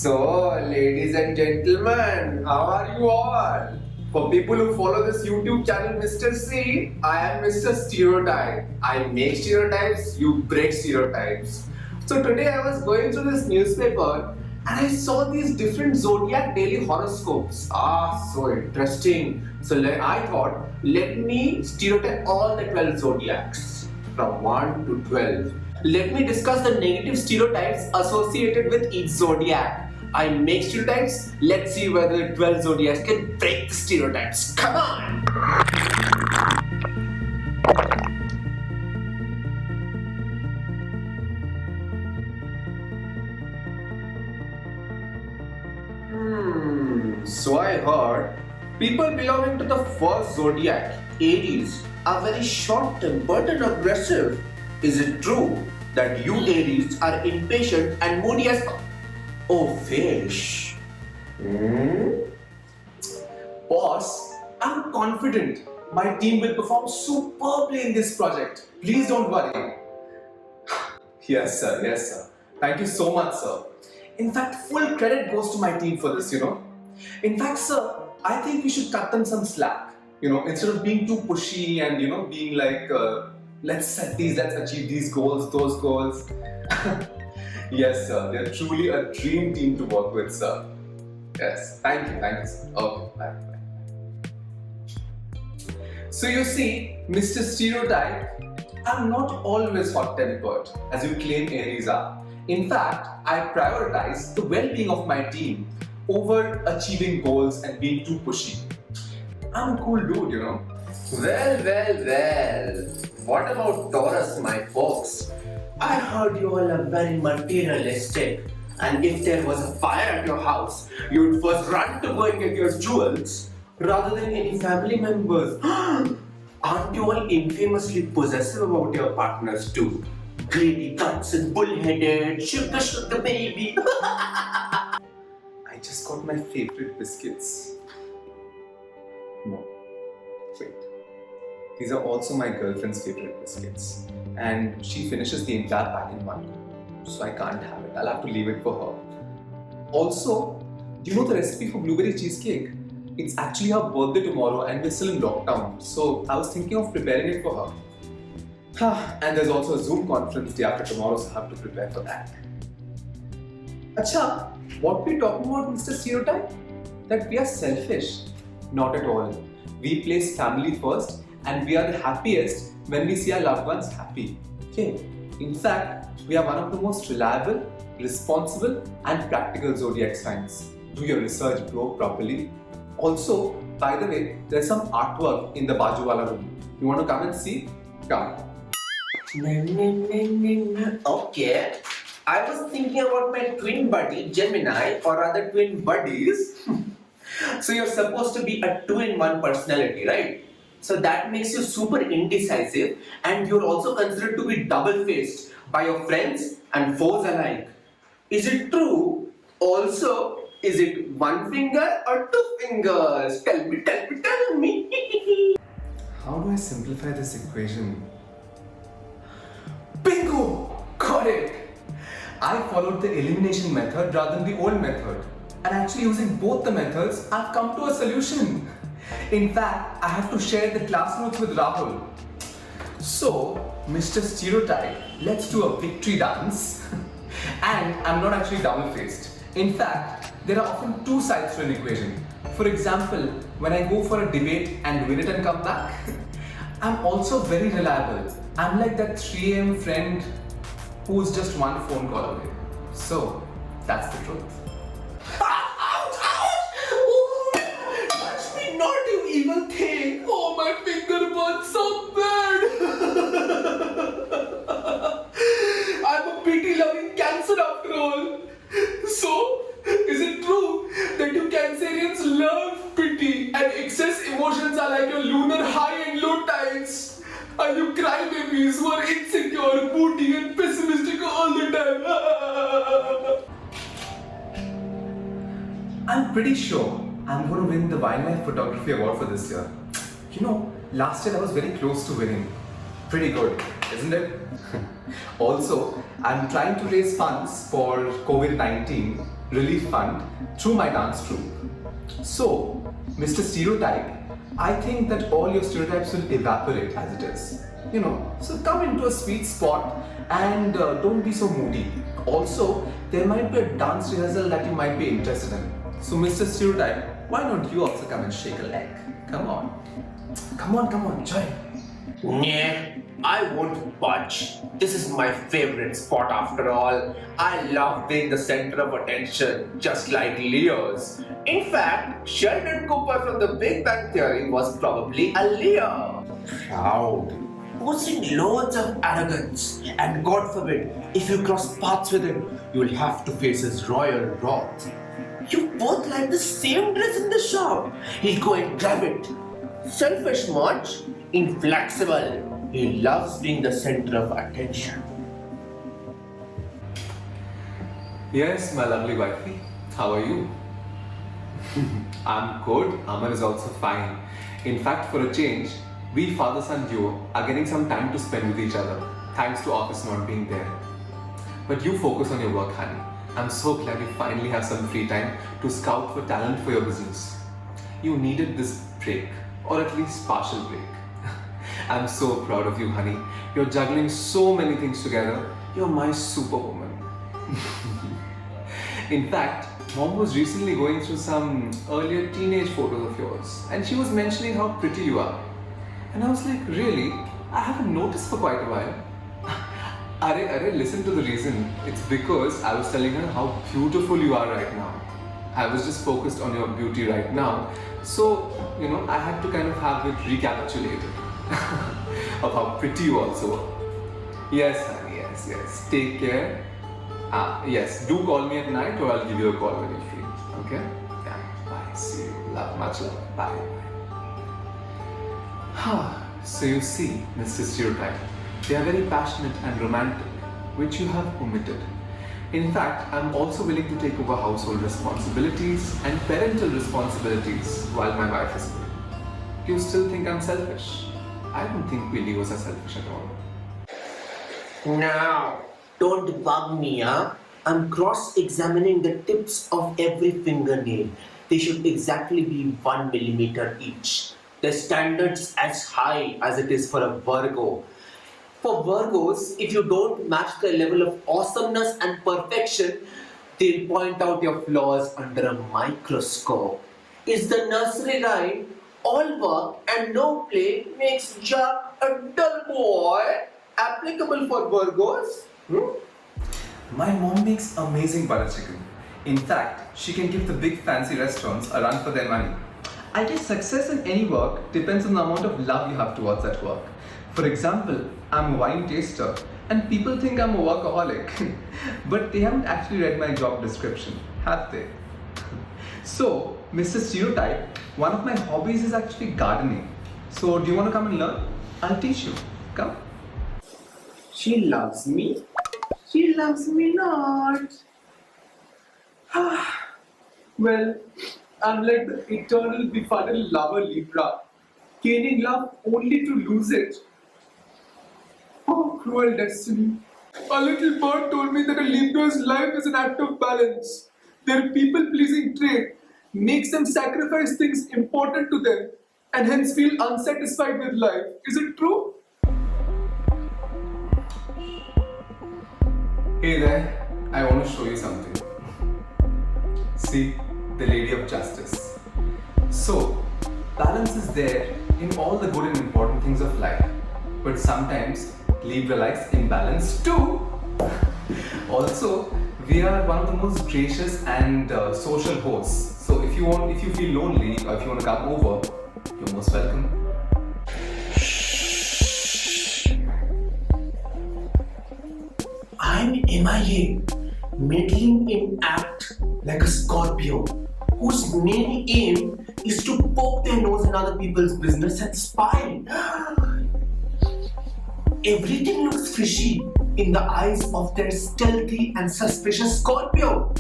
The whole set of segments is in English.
So, ladies and gentlemen, how are you all? For people who follow this YouTube channel, Mr. C, I am Mr. Stereotype. I make stereotypes, you break stereotypes. So today I was going through this newspaper and I saw these different zodiac daily horoscopes. So interesting. So I thought, let me stereotype all the 12 zodiacs from 1 to 12. Let me discuss the negative stereotypes associated with each zodiac. I make stereotypes. Let's see whether the 12 zodiacs can break the stereotypes. Come on! So I heard people belonging to the first zodiac, Aries, are very short-tempered and aggressive. Is it true that you Aries are impatient and moody as fish? Boss, I'm confident my team will perform superbly in this project. Please don't worry. Yes, sir. Yes, sir. Thank you so much, sir. In fact, full credit goes to my team for this, In fact, sir, I think we should cut them some slack. Instead of being too pushy and, being like, let's achieve these goals, those goals. Yes, sir. They're truly a dream team to work with, sir. Yes. Thank you, sir. Okay, bye. So you see, Mr. Stereotype, I'm not always hot-tempered, as you claim Aries are. In fact, I prioritize the well-being of my team over achieving goals and being too pushy. I'm a cool dude, Well. What about Taurus, my folks? I heard you all are very materialistic, and if there was a fire at your house, you'd first run to go and get your jewels rather than any family members. Aren't you all infamously possessive about your partners too? Greedy guts and bullheaded, sugar baby. I just got my favorite biscuits. No, wait. These are also my girlfriend's favorite biscuits. And she finishes the entire pack in one go. So I can't have it. I'll have to leave it for her. Also, do you know the recipe for blueberry cheesecake? It's actually her birthday tomorrow and we're still in lockdown. So I was thinking of preparing it for her. And there's also a Zoom conference day after tomorrow, so I have to prepare for that. Acha, what we're talking about, Mr. Stereotype? That we are selfish. Not at all. We place family first and we are the happiest when we see our loved ones happy. Okay. In fact, we are one of the most reliable, responsible and practical zodiac signs. Do your research, bro, properly. Also, by the way, there's some artwork in the Bajuwala room. You want to come and see? Come. Okay. I was thinking about my twin buddy, Gemini, or rather twin buddies. So you're supposed to be a 2-in-1 personality, right? So that makes you super indecisive and you're also considered to be double-faced by your friends and foes alike. Is it true? Also, is it one finger or 2 fingers? Tell me. How do I simplify this equation? Bingo! Got it! I followed the elimination method rather than the old method. And actually using both the methods, I've come to a solution. In fact, I have to share the class notes with Rahul. So, Mr. Stereotype, let's do a victory dance. And I'm not actually double-faced. In fact, there are often two sides to an equation. For example, when I go for a debate and win it and come back, I'm also very reliable. I'm like that 3 AM friend who's just one phone call away. So, that's the truth. Evil thing. Oh, my finger burns so bad. I'm a pity-loving Cancer after all. So, is it true that you Cancerians love pity and excess emotions are like your lunar high and low tides? Are you crybabies who are insecure, moody and pessimistic all the time? I'm pretty sure I'm going to win the Wildlife Photography Award for this year. Last year I was very close to winning. Pretty good, isn't it? Also, I'm trying to raise funds for COVID-19 relief fund through my dance troupe. So, Mr. Stereotype, I think that all your stereotypes will evaporate as it is. So come into a sweet spot and don't be so moody. Also, there might be a dance rehearsal that you might be interested in. So, Mr. Stereotype, why don't you also come and shake a leg? Come on. Come on, join. Nah, I won't budge. This is my favorite spot after all. I love being the center of attention, just like Leo's. In fact, Sheldon Cooper from The Big Bang Theory was probably a Leo. Proud, boasting loads of arrogance, and God forbid, if you cross paths with him, you'll have to face his royal wrath. You both like the same dress in the shop. He'll go and grab it. Selfish much? Inflexible. He loves being the center of attention. Yes, my lovely wifey. How are you? I'm good. Aman is also fine. In fact, for a change, we father-son duo are getting some time to spend with each other, thanks to office not being there. But you focus on your work, honey. I'm so glad you finally have some free time to scout for talent for your business. You needed this break, or at least partial break. I'm so proud of you, honey. You're juggling so many things together. You're my superwoman. In fact, Mom was recently going through some earlier teenage photos of yours, and she was mentioning how pretty you are. And I was like, really? I haven't noticed for quite a while. Arre, listen to the reason. It's because I was telling her how beautiful you are right now. I was just focused on your beauty right now. So, I had to kind of have it recapitulated of how pretty you also are. Yes, honey, yes. Take care. Yes, do call me at night or I'll give you a call when you're free. Okay? Yeah, bye. See you. Much love. Bye. So you see, Mr. Stereotype, they are very passionate and romantic, which you have omitted. In fact, I'm also willing to take over household responsibilities and parental responsibilities while my wife is away. You still think I'm selfish? I don't think we Leos are selfish at all. Now, don't bug me, huh? I'm cross-examining the tips of every fingernail. They should exactly be 1 millimeter each. The standard's as high as it is for a Virgo. For Virgos, if you don't match the level of awesomeness and perfection, they'll point out your flaws under a microscope. It's the nursery rhyme, all work and no play makes Jack a dull boy. Applicable for Virgos? My mom makes amazing butter chicken. In fact, she can give the big fancy restaurants a run for their money. I guess success in any work depends on the amount of love you have towards that work. For example, I'm a wine taster and people think I'm a workaholic, but they haven't actually read my job description, have they? So, Mr. Stereotype, one of my hobbies is actually gardening. So, do you want to come and learn? I'll teach you. Come. She loves me. She loves me not. Well, I'm like the eternal befuddled lover Libra, gaining love only to lose it. Oh, cruel destiny. A little bird told me that a Libra's life is an act of balance. Their people-pleasing trait makes them sacrifice things important to them and hence feel unsatisfied with life. Is it true? Hey there, I want to show you something. See, the Lady of Justice. So, balance is there in all the good and important things of life, but sometimes Libra likes imbalance too. Also, we are one of the most gracious and social hosts. So, if you feel lonely, or if you want to come over, you're most welcome. I'm MIA, meddling in act like a Scorpio, whose main aim is to poke their nose in other people's business and spy. Everything looks fishy in the eyes of their stealthy and suspicious Scorpio.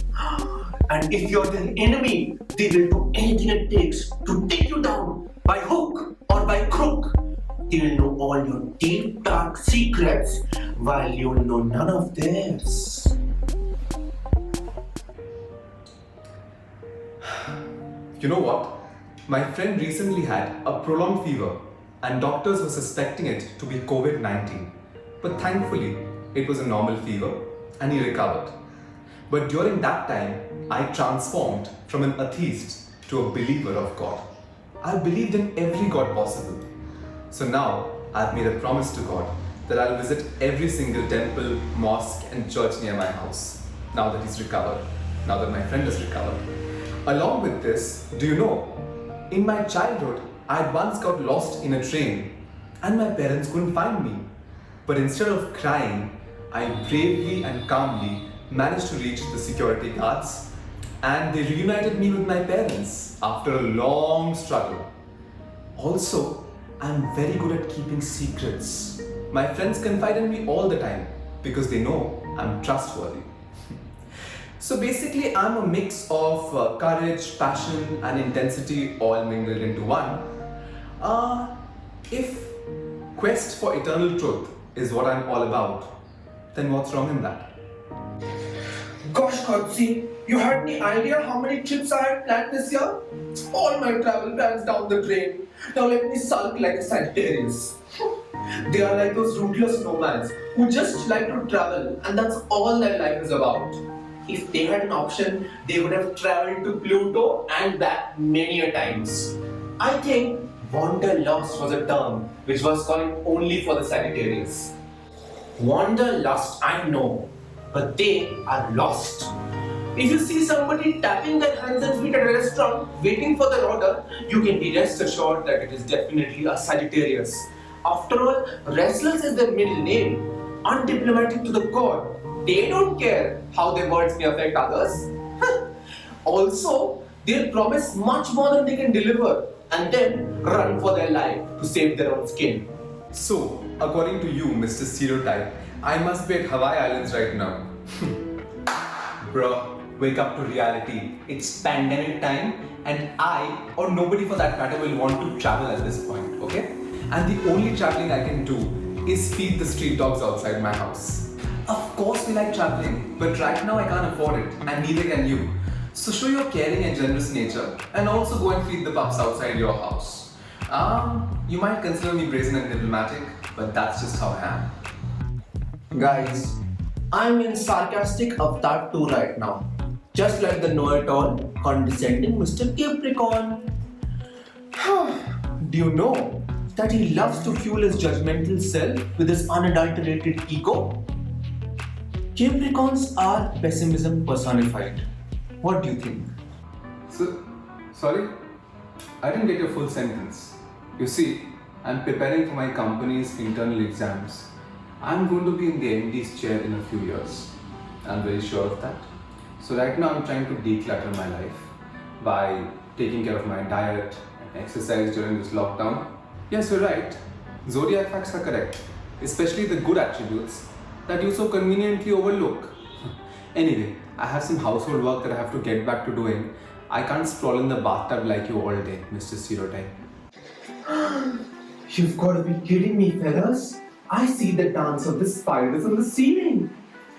And if you're their enemy, they will do anything it takes to take you down by hook or by crook. They will know all your deep, dark secrets while you know none of theirs. You know what? My friend recently had a prolonged fever and doctors were suspecting it to be COVID-19. But thankfully, it was a normal fever and he recovered. But during that time, I transformed from an atheist to a believer of God. I believed in every God possible. So now, I've made a promise to God that I'll visit every single temple, mosque and church near my house. Now that he's recovered, now that my friend has recovered. Along with this, do you know, in my childhood, I had once got lost in a train and my parents couldn't find me. But instead of crying, I bravely and calmly managed to reach the security guards and they reunited me with my parents after a long struggle. Also, I'm very good at keeping secrets. My friends confide in me all the time because they know I'm trustworthy. So basically, I'm a mix of courage, passion, and intensity all mingled into one. If quest for eternal truth is what I'm all about, then what's wrong in that? Gosh, Kotsi, you had any idea how many trips I had planned this year? All my travel plans down the drain. Now let me sulk like a Sagittarius. They are like those rootless nomads who just like to travel and that's all their life is about. If they had an option, they would have traveled to Pluto and back many a times. I think wanderlust was a term which was coined only for the Sagittarius. Wanderlust, I know, but they are lost. If you see somebody tapping their hands and feet at a restaurant waiting for the order, you can be rest assured that it is definitely a Sagittarius. After all, restless is their middle name, undiplomatic to the core. They don't care how their words may affect others. Also, they'll promise much more than they can deliver and then run for their life to save their own skin. So, according to you, Mr. Stereotype, I must be at Hawaii Islands right now. Bro, wake up to reality. It's pandemic time and I, or nobody for that matter, will want to travel at this point, okay? And the only traveling I can do is feed the street dogs outside my house. Of course we like traveling, but right now I can't afford it and neither can you. So show your caring and generous nature and also go and feed the pups outside your house. You might consider me brazen and diplomatic, but that's just how I am. Guys, I'm in sarcastic avatar 2 right now. Just like the know-it-all, condescending Mr. Capricorn. Do you know that he loves to fuel his judgmental self with his unadulterated ego? Capricorns are pessimism personified. What do you think? So, sorry? I didn't get your full sentence. You see, I'm preparing for my company's internal exams. I'm going to be in the MD's chair in a few years. I'm very sure of that. So right now I'm trying to declutter my life by taking care of my diet and exercise during this lockdown. Yes, you're right. Zodiac facts are correct, especially the good attributes that you so conveniently overlook. Anyway, I have some household work that I have to get back to doing. I can't sprawl in the bathtub like you all day, Mr. Stereotype. You've got to be kidding me, fellas. I see the dance of the spiders on the ceiling.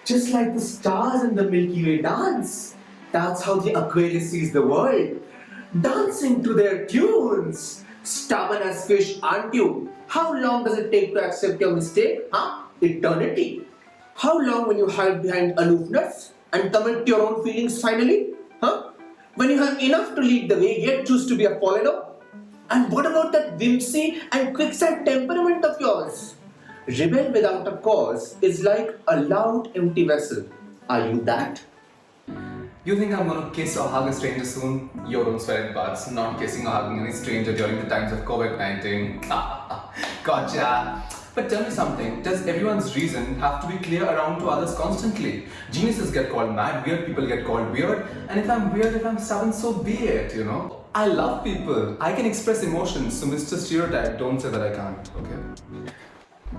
Just like the stars in the Milky Way dance. That's how the Aquarius sees the world. Dancing to their tunes. Stubborn as fish, aren't you? How long does it take to accept your mistake? Eternity. How long will you hide behind aloofness and commit to your own feelings finally? When you have enough to lead the way, yet choose to be a follower? And what about that whimsy and quicksand temperament of yours? Rebel without a cause is like a loud, empty vessel. Are you that? You think I'm gonna kiss or hug a stranger soon? You don't swear it, buds. Not kissing or hugging any stranger during the times of COVID-19. Gotcha. But tell me something, does everyone's reason have to be clear around to others constantly? Geniuses get called mad, weird people get called weird, and if I'm weird, if I'm stubborn, so be it, you know? I love people. I can express emotions, so Mr. Stereotype, don't say that I can't, okay?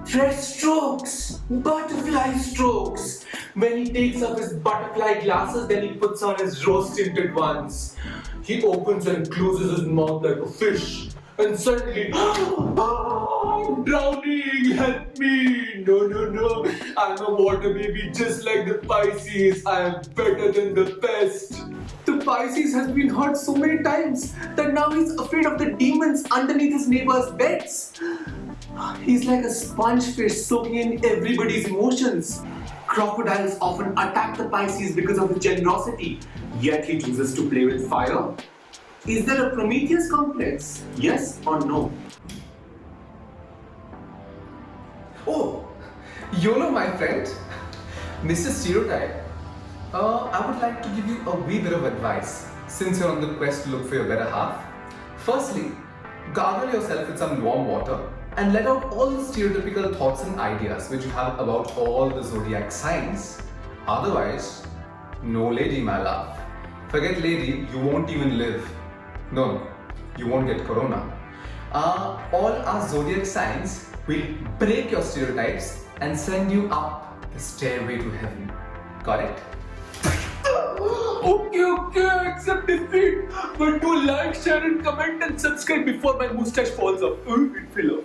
Fresh strokes, butterfly strokes. When he takes off his butterfly glasses, then he puts on his rose tinted ones. He opens and closes his mouth like a fish, and suddenly, I'm drowning, help me! No, no, no, I'm a water baby just like the Pisces. I am better than the best. The Pisces has been hurt so many times that now he's afraid of the demons underneath his neighbor's beds. He's like a sponge fish soaking in everybody's emotions. Crocodiles often attack the Pisces because of his generosity, yet he chooses to play with fire. Is there a Prometheus complex? Yes or no? Oh, YOLO, my friend. Mr. Stereotype, I would like to give you a wee bit of advice since you're on the quest to look for your better half. Firstly, gargle yourself with some warm water and let out all the stereotypical thoughts and ideas which you have about all the zodiac signs. Otherwise, no lady, my love. Forget lady, you won't even live. No, you won't get corona. All our zodiac signs will break your stereotypes and send you up the stairway to heaven. Correct? Okay, accept defeat. But do like, share, and comment and subscribe before my mustache falls off. It fell off.